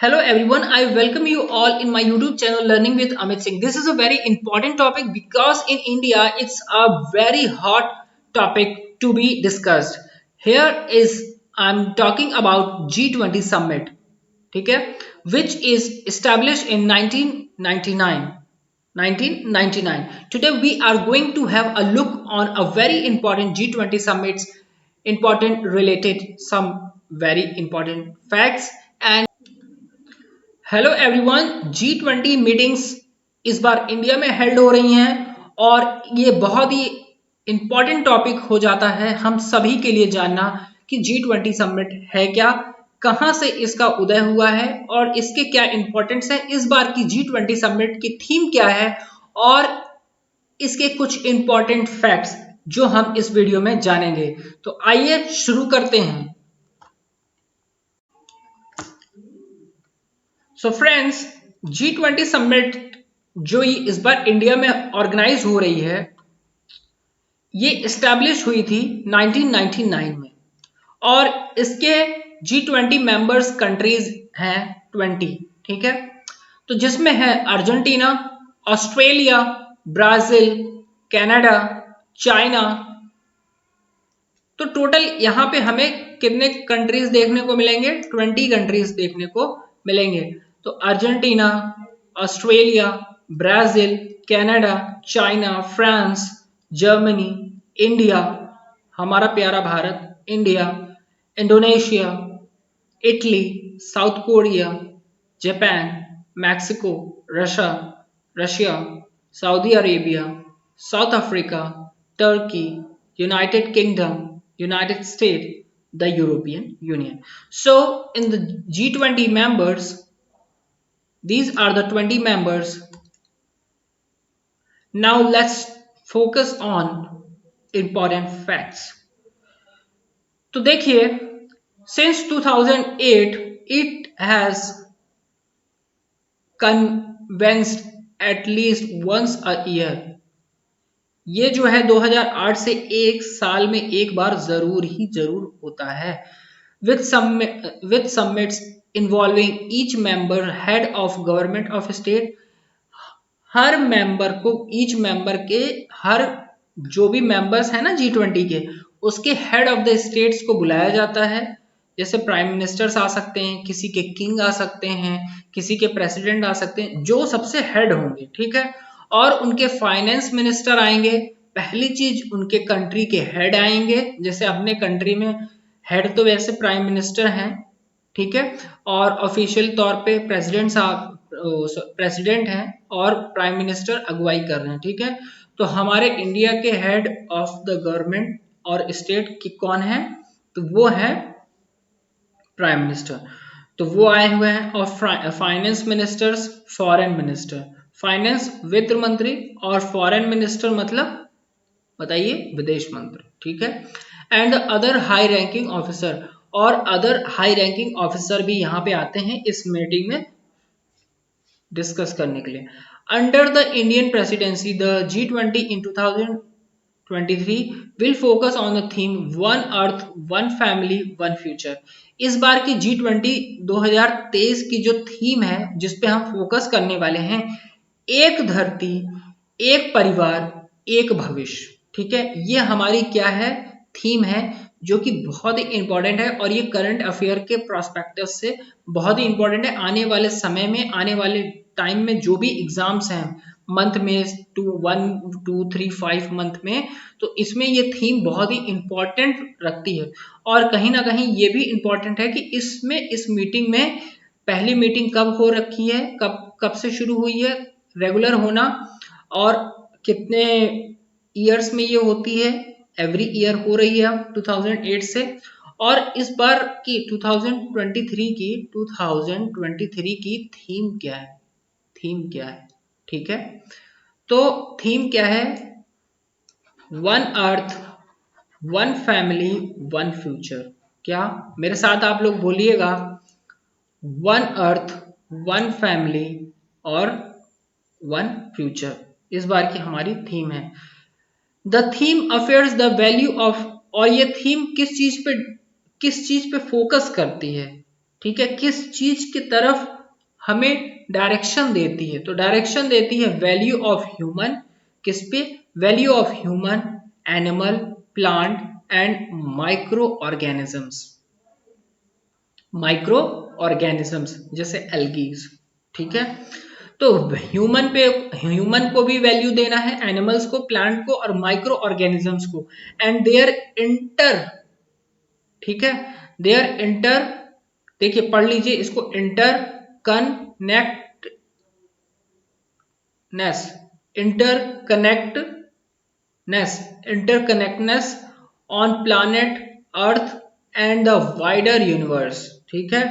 Hello everyone, I welcome you all in my YouTube channel Learning with Amit Singh. This is a very important topic because in India it's a very hot topic to be discussed. Here is I'm talking about G20 summit, ठीक है, which is established in 1999. 1999. Today we are going to have a look on a very important G20 summits, important related some very important facts and hello everyone, G20 meetings इस बार India में held हो रही हैं और ये बहुत ही important topic हो जाता है हम सभी के लिए जानना कि G20 समिट है क्या, कहां से इसका उदय हुआ है और इसके क्या इंपॉर्टेंस है, इस बार की G20 समिट की थीम क्या है और इसके कुछ इंपॉर्टेंट फैक्ट्स जो हम इस वीडियो में जानेंगे। तो आइए शुरू करते हैं। सो फ्रेंड्स, G20 समिट जो इस बार इंडिया में ऑर्गेनाइज हो रही है, ये इस्टेब्लिश हुई थी 1999 में और इसके G20 मेंबर्स कंट्रीज हैं 20, ठीक है। तो जिसमें है Argentina, Australia, Brazil, Canada, China. तो टोटल यहाँ पे हमें कितने कंट्रीज देखने को मिलेंगे? 20 कंट्रीज देखने को मिलेंगे। तो Argentina, Australia, Brazil, Canada, China, France, Germany, India, हमारा प्यारा Bharat, India, Indonesia, Italy, south Korea, Japan, Mexico, Russia, Saudi Arabia, south Africa, Turkey, United kingdom, United States, the European Union. So in the G20 members, these are the 20 members. Now let's focus on important facts. तो देखिए, since 2008 it has convened at least once a year. ये जो है 2008 से एक साल में एक बार जरूर होता है with summits involving each member head of government of state. Her member को, ईच मेंबर के हर जो भी मेंबर्स है ना G20 के, उसके हेड ऑफ द स्टेट्स को बुलाया जाता है। जैसे प्राइम मिनिस्टर्स आ सकते हैं, किसी के किंग आ सकते हैं, किसी के प्रेसिडेंट आ सकते हैं, जो सबसे हेड होंगे, ठीक है। और उनके फाइनेंस मिनिस्टर आएंगे। पहली चीज उनके कंट्री के हेड आएंगे। जैसे अपने कंट्री में हेड तो वैसे प्राइम मिनिस्टर हैं, ठीक है, और ऑफिशियल तौर पे प्रेसिडेंट हैं और प्राइम मिनिस्टर अगुवाई कर रहे हैं, ठीक है। तो हमारे इंडिया के हेड ऑफ द गवर्नमेंट और स्टेट की कौन है? तो वो है प्राइम मिनिस्टर। तो वो आए हुए हैं। और finance ministers, foreign minister, finance वित्त मंत्री और फॉरेन मिनिस्टर मतलब बताइए विदेश मंत्री, ठीक है। And other high ranking officer, और अदर हाई रैंकिंग ऑफिसर भी यहाँ पे आते हैं इस मीटिंग में डिस्कस करने के लिए। Under the Indian presidency the G20 in 2023 will focus on the theme One Earth, One Family, One Future. इस बार की G20 2023 की जो थीम है, जिसपे हम फोकस करने वाले हैं, एक धरती, एक परिवार, एक भविष्य, ठीक है। ये हमारी क्या है? थीम है, जो कि बहुत ही इंपॉर्टेंट है और ये करंट अफेयर के प्रोस्पेक्टिव से बहुत ही इंपॉर्टेंट है। आने वाले समय में, आने वाले टाइम में जो भी एग्जाम्स हैं मंथ में 1, 2, 3, 5 मंथ में, तो इसमें ये थीम बहुत ही इंपॉर्टेंट रखती है। और कहीं ना कहीं ये भी इंपॉर्टेंट है कि इसमें, इस मीटिंग में पहली मीटिंग कब हो रखी है, कब से शुरू हुई है, रेगुलर होना, और कितने ईयर्स में ये होती है, एवरी ईयर हो रही है 2008 से। और इस बार की 2023 की थीम क्या है? ठीक है। तो थीम क्या है? One Earth, one family, one future. क्या? मेरे साथ आप लोग बोलिएगा, वन अर्थ, वन फैमिली और वन फ्यूचर इस बार की हमारी थीम है। The theme affairs the value of, और ये थीम किस चीज पे फोकस करती है? ठीक है, किस चीज की तरफ हमें डायरेक्शन देती है, तो डायरेक्शन देती है वैल्यू ऑफ ह्यूमन, किस पे, value of human, animal, plant and micro organisms, micro organisms जैसे एल्गीज। ठीक है, तो ह्यूमन को भी वैल्यू देना है, एनिमल्स को, प्लांट को और माइक्रो ऑर्गेनिजम्स को, एंड देयर इंटर, ठीक है, देयर इंटर, देखिए पढ़ लीजिए इसको, inter connectness, interconnectness, interconnectness on planet Earth and the wider universe. ठीक है,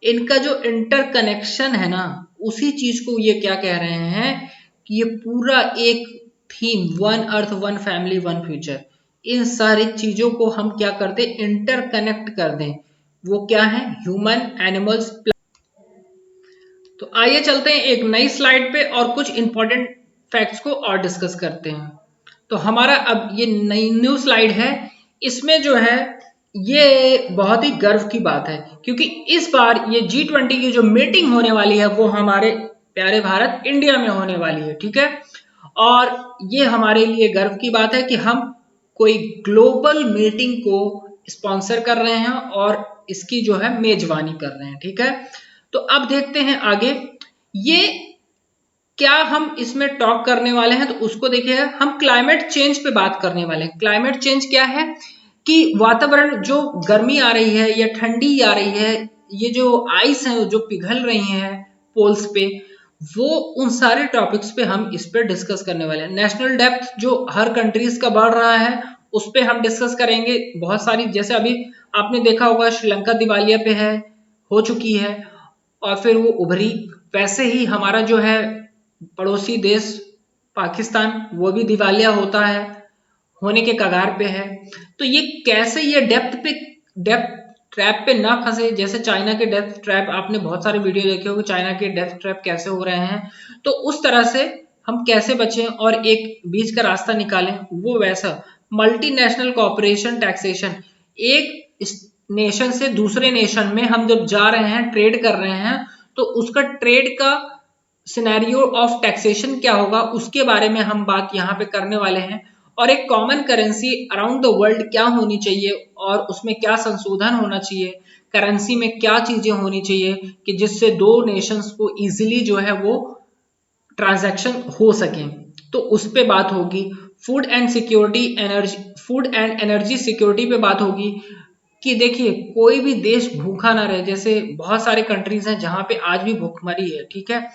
इनका जो इंटरकनेक्शन है ना, उसी चीज को ये क्या कह रहे हैं कि ये पूरा एक theme, one Earth one family one future, इन सारी चीजों को हम क्या करते, इंटरकनेक्ट कर दें। वो क्या है, ह्यूमन, एनिमल्स। तो आइए चलते हैं एक नई स्लाइड पे और कुछ इंपॉर्टेंट फैक्ट्स को और डिस्कस करते हैं। तो हमारा अब ये नई न्यू स्लाइड है, इसमें जो है ये बहुत ही गर्व की बात है, क्योंकि इस बार ये G20 की जो मीटिंग होने वाली है वो हमारे प्यारे भारत इंडिया में होने वाली है। ठीक है, और ये हमारे लिए गर्व की बात है कि हम कोई ग्लोबल मीटिंग को स्पॉन्सर कर रहे हैं और इसकी जो है मेजबानी कर रहे हैं। ठीक है, तो अब देखते हैं आगे ये क्या हम इसमें टॉक करने वाले हैं, तो उसको देखिए, हम क्लाइमेट चेंज पे बात करने वाले हैं। क्लाइमेट चेंज क्या है कि वातावरण जो गर्मी आ रही है या ठंडी आ रही है, ये जो आइस है जो पिघल रही है पोल्स पे, वो उन सारे टॉपिक्स पे हम इस पे डिस्कस करने वाले हैं। नेशनल डेप्थ जो हर कंट्रीज का बढ़ रहा है उस पे हम डिस्कस करेंगे बहुत सारी, जैसे अभी आपने देखा होगा श्रीलंका दिवालिया पे है, हो चुकी है और फिर वो उभरी, वैसे ही हमारा जो है पड़ोसी देश पाकिस्तान, वो भी दिवालिया होता है, होने के कगार पे है। तो ये कैसे ये डेप्थ ट्रैप पे ना फंसे, जैसे चाइना के डेप्थ ट्रैप, आपने बहुत सारे वीडियो देखे होंगे चाइना के डेप्थ ट्रैप कैसे हो रहे हैं, तो उस तरह से हम कैसे बचें और एक बीच का रास्ता निकालें, वो वैसा मल्टीनेशनल कॉर्पोरेशन टैक्सेशन, एक नेशन से दूसरे नेशन में हम जब जा रहे हैं, ट्रेड कर रहे हैं, तो उसका ट्रेड का सिनेरियो ऑफ टैक्सेशन क्या होगा, उसके बारे में हम बात यहाँ पे करने वाले हैं। और एक common currency around the world क्या होनी चाहिए और उसमें क्या संशोधन होना चाहिए, करेंसी में क्या चीजें होनी चाहिए कि जिससे दो नेशंस को इजीली जो है वो ट्रांजैक्शन हो सके, तो उस पे बात होगी। Food and security, energy, food and energy security पे बात होगी कि देखिए कोई भी देश भूखा ना रहे, जैसे बहुत सारे कंट्रीज हैं जहां पे आज भी भूखमरी है। ठीक है,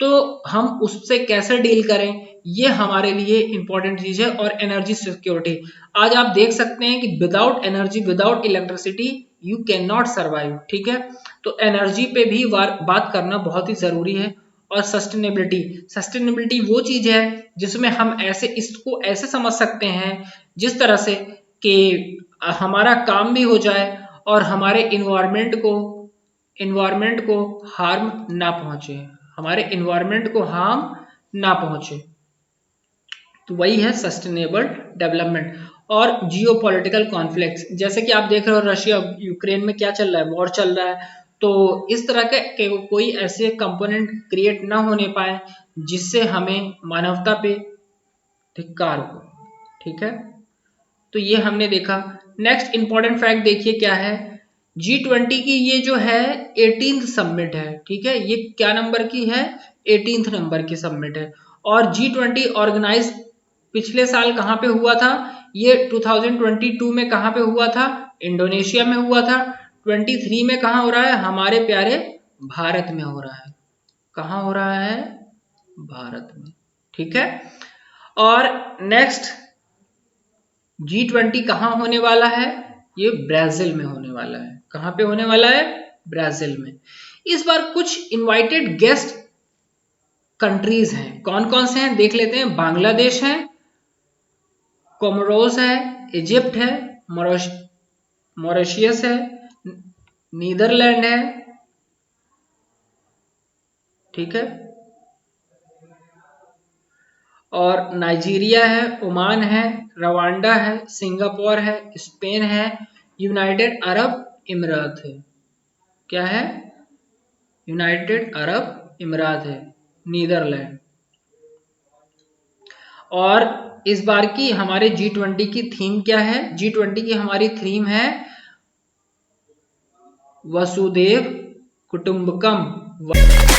तो हम उससे कैसे डील करें, ये हमारे लिए इंपॉर्टेंट चीज है। और एनर्जी सिक्योरिटी, आज आप देख सकते हैं कि without energy, without electricity you can not survive. ठीक है, तो एनर्जी पे भी बात करना बहुत ही जरूरी है। और सस्टेनेबिलिटी, सस्टेनेबिलिटी वो चीज है जिसमें हम ऐसे इसको ऐसे समझ सकते हैं जिस तरह से कि हमारा काम भी हो जाए और हमारे इन्वायरमेंट को हार्म ना पहुंचे, हमारे इन्वायरमेंट को हार्म ना पहुंचे, तो वही है सस्टेनेबल डेवलपमेंट। और जियो पॉलिटिकल कॉन्फ्लिक्ट, जैसे कि आप देख रहे हो रशिया यूक्रेन में क्या चल रहा है, वॉर चल रहा है, तो इस तरह के कोई ऐसे कंपोनेंट क्रिएट ना होने पाए जिससे हमें मानवता पे धिक्कार हो। ठीक है, तो ये हमने देखा। नेक्स्ट इंपॉर्टेंट फैक्ट देखिए क्या है, G20 की ये जो है 18th समिट है। ठीक है, ये क्या नंबर की है, 18th नंबर की समिट है। और G20 ऑर्गेनाइज पिछले साल कहाँ पे हुआ था, ये 2022 में कहाँ पे हुआ था, इंडोनेशिया में हुआ था। 23 में कहाँ हो रहा है, हमारे प्यारे भारत में हो रहा है। कहाँ हो रहा है, भारत में। ठीक है, और नेक्स्ट G20 कहाँ होने वाला है, ये ब्राजील में होने वाला है। कहाँ पे होने वाला है, ब्राजील में। इस बार कुछ इनवाइटेड गेस्ट कंट्रीज हैं, कौन कौन से हैं देख लेते हैं। बांग्लादेश है, कोमोरोस है, इजिप्ट है, मॉरिशस है, नीदरलैंड है। ठीक है, और नाइजीरिया है, ओमान है, रवांडा है, सिंगापुर है, स्पेन है, यूनाइटेड अरब इमरात है। क्या है? यूनाइटेड अरब इमरात है, नीदरलैंड। और इस बार की हमारे G20 की थीम क्या है? G20 की हमारी थीम है वसुधैव कुटुंबकम।